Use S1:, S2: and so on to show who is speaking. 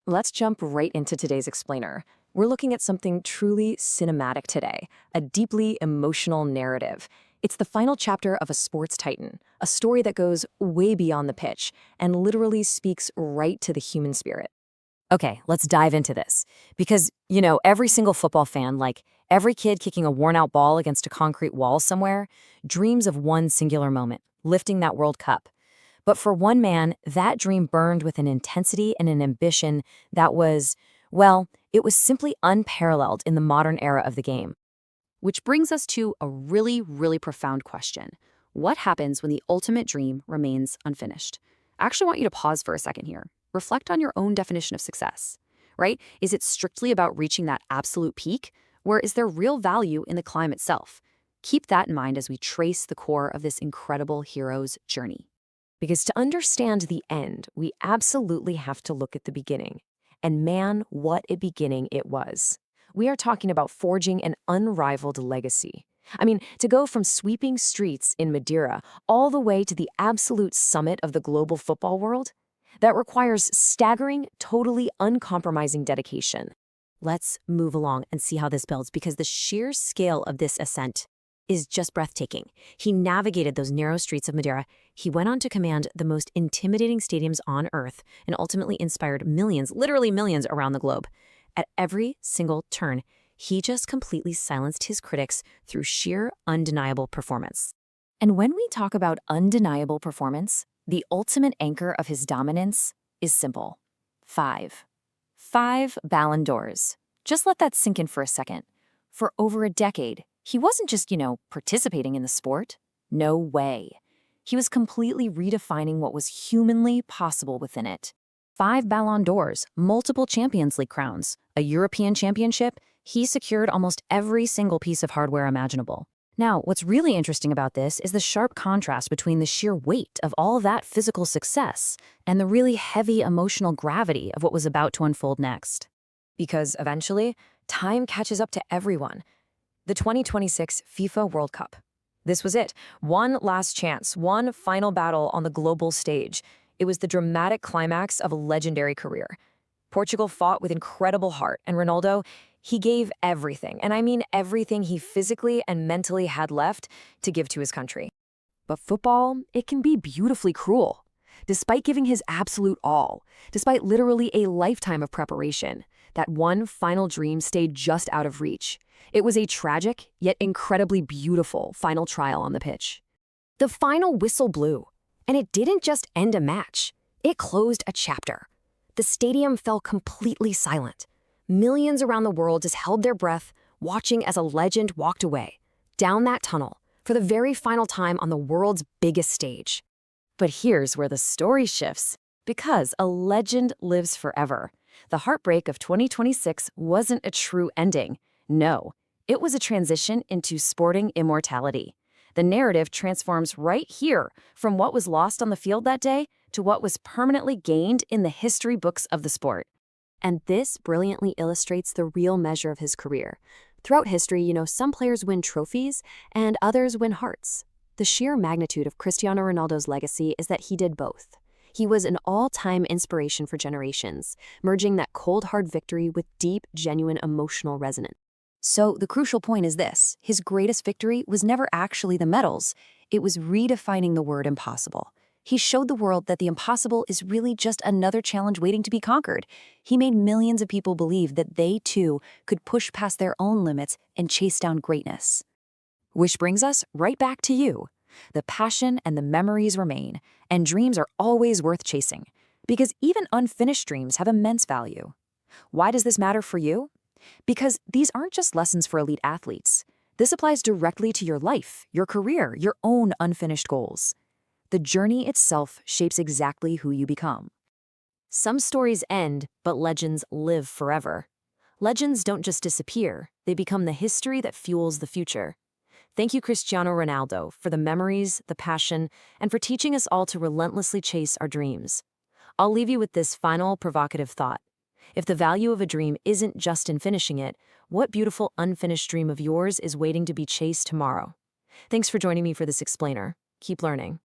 S1: Let's jump right into today's explainer. We're looking at something truly cinematic today, a deeply emotional narrative. It's the final chapter of a sports titan, a story that goes way beyond the pitch and literally speaks right to the human spirit. Okay, let's dive into this. Because, every single football fan, like every kid kicking a worn out ball against a concrete wall somewhere, dreams of one singular moment, lifting that World Cup. But for one man, that dream burned with an intensity and an ambition that was, well, it was simply unparalleled in the modern era of the game. Which brings us to a really, really profound question. What happens when the ultimate dream remains unfinished? I actually want you to pause for a second here. Reflect on your own definition of success, right? Is it strictly about reaching that absolute peak, or is there real value in the climb itself? Keep that in mind as we trace the core of this incredible hero's journey. Because to understand the end, we absolutely have to look at the beginning. And man, what a beginning it was. We are talking about forging an unrivaled legacy. I mean, to go from sweeping streets in Madeira all the way to the absolute summit of the global football world, that requires staggering, totally uncompromising dedication. Let's move along and see how this builds, because the sheer scale of this ascent is just breathtaking. He navigated those narrow streets of Madeira. He went on to command the most intimidating stadiums on Earth and ultimately inspired millions, literally millions around the globe. At every single turn, he just completely silenced his critics through sheer, undeniable performance. And when we talk about undeniable performance, the ultimate anchor of his dominance is simple. 5. 5 Ballon d'Ors. Just let that sink in for a second. For over a decade, he wasn't just, participating in the sport. No way. He was completely redefining what was humanly possible within it. 5 Ballon d'Ors, multiple Champions League crowns, a European championship. He secured almost every single piece of hardware imaginable. Now, what's really interesting about this is the sharp contrast between the sheer weight of all that physical success and the really heavy emotional gravity of what was about to unfold next. Because eventually, time catches up to everyone. The 2026 FIFA World Cup. This was it. One last chance, one final battle on the global stage. It was the dramatic climax of a legendary career. Portugal fought with incredible heart, and Ronaldo, he gave everything, and I mean everything he physically and mentally had left to give to his country. But football, it can be beautifully cruel. Despite giving his absolute all, despite literally a lifetime of preparation, that one final dream stayed just out of reach. It was a tragic, yet incredibly beautiful final trial on the pitch. The final whistle blew, and it didn't just end a match. It closed a chapter. The stadium fell completely silent. Millions around the world just held their breath, watching as a legend walked away, down that tunnel, for the very final time on the world's biggest stage. But here's where the story shifts. Because a legend lives forever. The heartbreak of 2026 wasn't a true ending. No, it was a transition into sporting immortality. The narrative transforms right here from what was lost on the field that day to what was permanently gained in the history books of the sport. And this brilliantly illustrates the real measure of his career. Throughout history, some players win trophies and others win hearts. The sheer magnitude of Cristiano Ronaldo's legacy is that he did both. He was an all-time inspiration for generations, merging that cold, hard victory with deep, genuine emotional resonance. So the crucial point is this: his greatest victory was never actually the medals. It was redefining the word impossible. He showed the world that the impossible is really just another challenge waiting to be conquered. He made millions of people believe that they, too, could push past their own limits and chase down greatness. Which brings us right back to you. The passion and the memories remain, and dreams are always worth chasing, because even unfinished dreams have immense value. Why does this matter for you? Because these aren't just lessons for elite athletes. This applies directly to your life, your career, your own unfinished goals. The journey itself shapes exactly who you become. Some stories end, but legends live forever. Legends don't just disappear, they become the history that fuels the future. Thank you, Cristiano Ronaldo, for the memories, the passion, and for teaching us all to relentlessly chase our dreams. I'll leave you with this final provocative thought. If the value of a dream isn't just in finishing it, what beautiful unfinished dream of yours is waiting to be chased tomorrow? Thanks for joining me for this explainer. Keep learning.